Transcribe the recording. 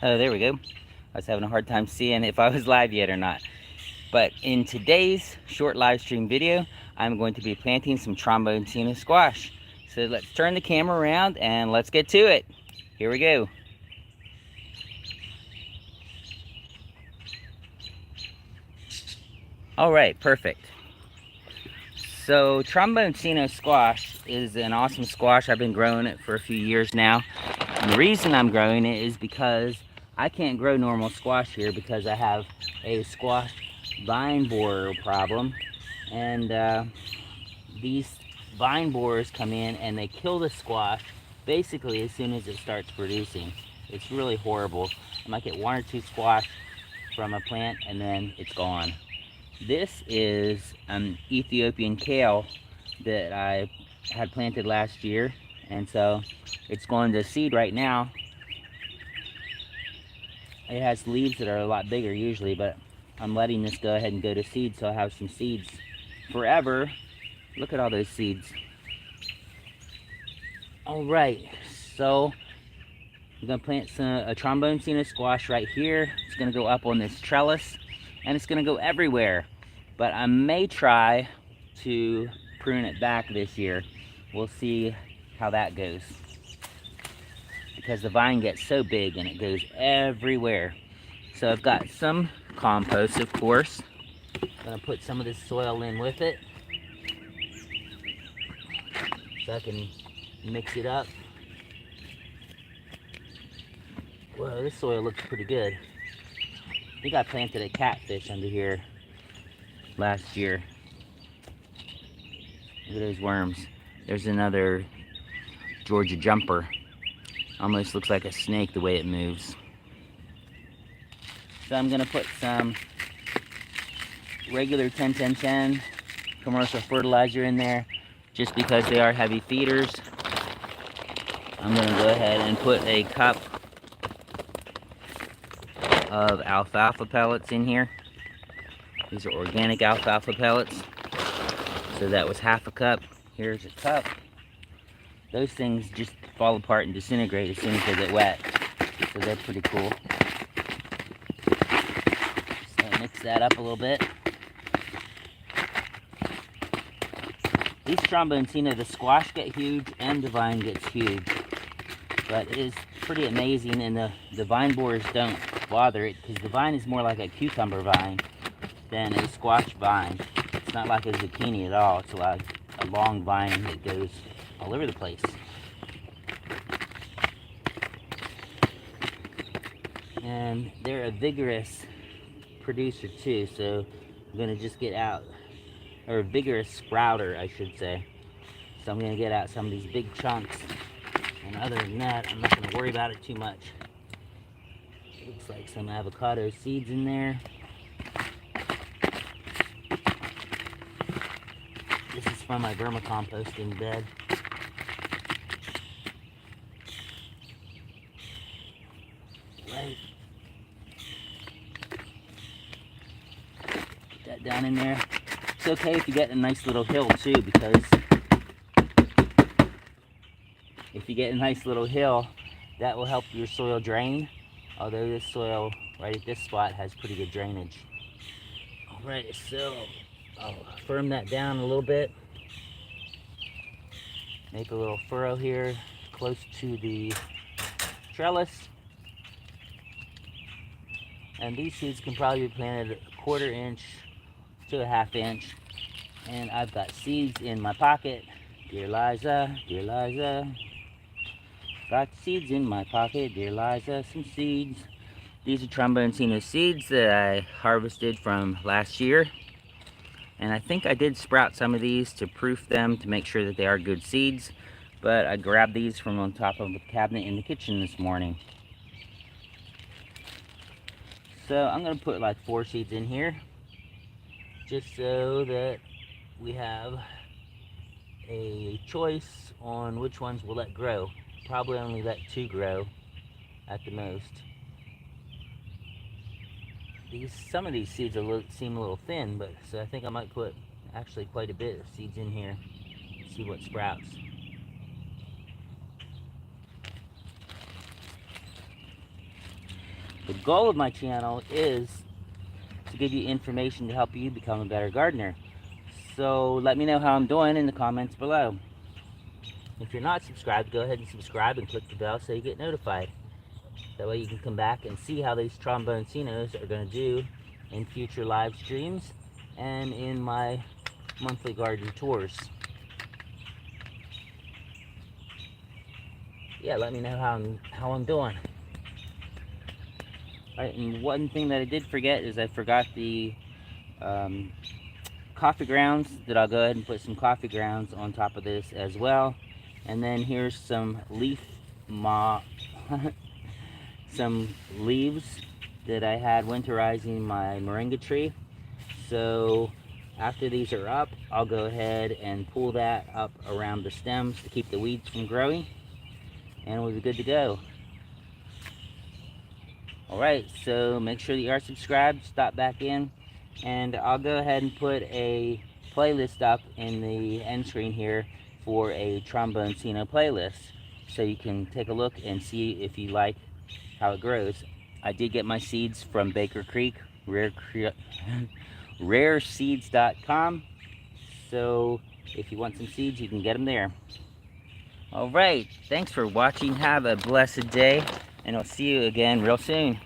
Oh, there we go. I was having a hard time seeing if I was live yet or not. But in today's short live stream video, I'm going to be planting some Tromboncino squash. So let's turn the camera around and let's get to it. Here we go. All right, perfect. So Tromboncino squash is an awesome squash. I've been growing it for a few years now. And the reason I'm growing it is because I can't grow normal squash here because I have a squash vine borer problem. And these vine borers come in and they kill the squash basically as soon as it starts producing. It's really horrible. I might get one or two squash from a plant and then it's gone. This is an Ethiopian kale that I had planted last year, and so it's going to seed right now. It has leaves that are a lot bigger usually, but I'm letting this go ahead and go to seed so I have some seeds forever. Look at all those seeds. Alright, so I'm going to plant a Tromboncino squash right here. It's going to go up on this trellis, and it's going to go everywhere. But I may try to prune it back this year. We'll see how that goes. Because the vine gets so big and it goes everywhere. So I've got some compost, of course. I'm going to put some of this soil in with it so I can mix it up. Whoa, this soil looks pretty good. I think I planted a catfish under here last year. Look at those worms. There's another Georgia jumper. Almost looks like a snake the way it moves. So I'm gonna put some regular 10-10-10 commercial fertilizer in there just because they are heavy feeders. I'm gonna go ahead and put a cup of alfalfa pellets in here. These are organic alfalfa pellets. So that was half a cup. Here's a cup. Those things just fall apart and disintegrate as soon as they get wet. So they're pretty cool. So mix that up a little bit. These Tromboncino, the squash get huge and the vine gets huge. But it is pretty amazing, and the vine borers don't bother it because the vine is more like a cucumber vine than a squash vine. It's not like a zucchini at all. It's like a long vine that goes all over the place. And they're a vigorous producer too, so I'm gonna just get out, or a vigorous sprouter, I should say. So I'm gonna get out some of these big chunks, and other than that, I'm not gonna worry about it too much. Looks like some avocado seeds in there. This is from my vermicomposting bed. Right. Put that down in there. It's okay if you get a nice little hill too, because if you get a nice little hill, that will help your soil drain. Although this soil right at this spot has pretty good drainage. Alright, so I'll firm that down a little bit. Make a little furrow here close to the trellis. And these seeds can probably be planted a 1/4 inch to a 1/2 inch. And I've got seeds in my pocket. Dear Liza, dear Liza. Got seeds in my pocket, dear Liza, some seeds. These are Tromboncino seeds that I harvested from last year. And I think I did sprout some of these to proof them to make sure that they are good seeds. But I grabbed these from on top of the cabinet in the kitchen this morning. So I'm going to put like 4 seeds in here, just so that we have a choice on which ones we'll let grow. Probably only let 2 grow at the most. Some of these seeds seem a little thin, but so I think I might put actually quite a bit of seeds in here. See what sprouts. The goal of my channel is to give you information to help you become a better gardener. So let me know how I'm doing in the comments below. If you're not subscribed, go ahead and subscribe and click the bell so you get notified. That way you can come back and see how these Tromboncinos are going to do in future live streams and in my monthly garden tours. Yeah, let me know how I'm doing. Alright, and one thing that I did forget is I forgot the coffee grounds, that I'll go ahead and put some coffee grounds on top of this as well. And then here's some some leaves that I had winterizing my moringa tree. So after these are up, I'll go ahead and pull that up around the stems to keep the weeds from growing, and we'll be good to go. Alright, so make sure that you are subscribed, stop back in, and I'll go ahead and put a playlist up in the end screen here for a Tromboncino playlist, so you can take a look and see if you like how it grows. I did get my seeds from Baker Creek, rareseeds.com, so if you want some seeds, you can get them there. Alright, thanks for watching. Have a blessed day, and I'll see you again real soon.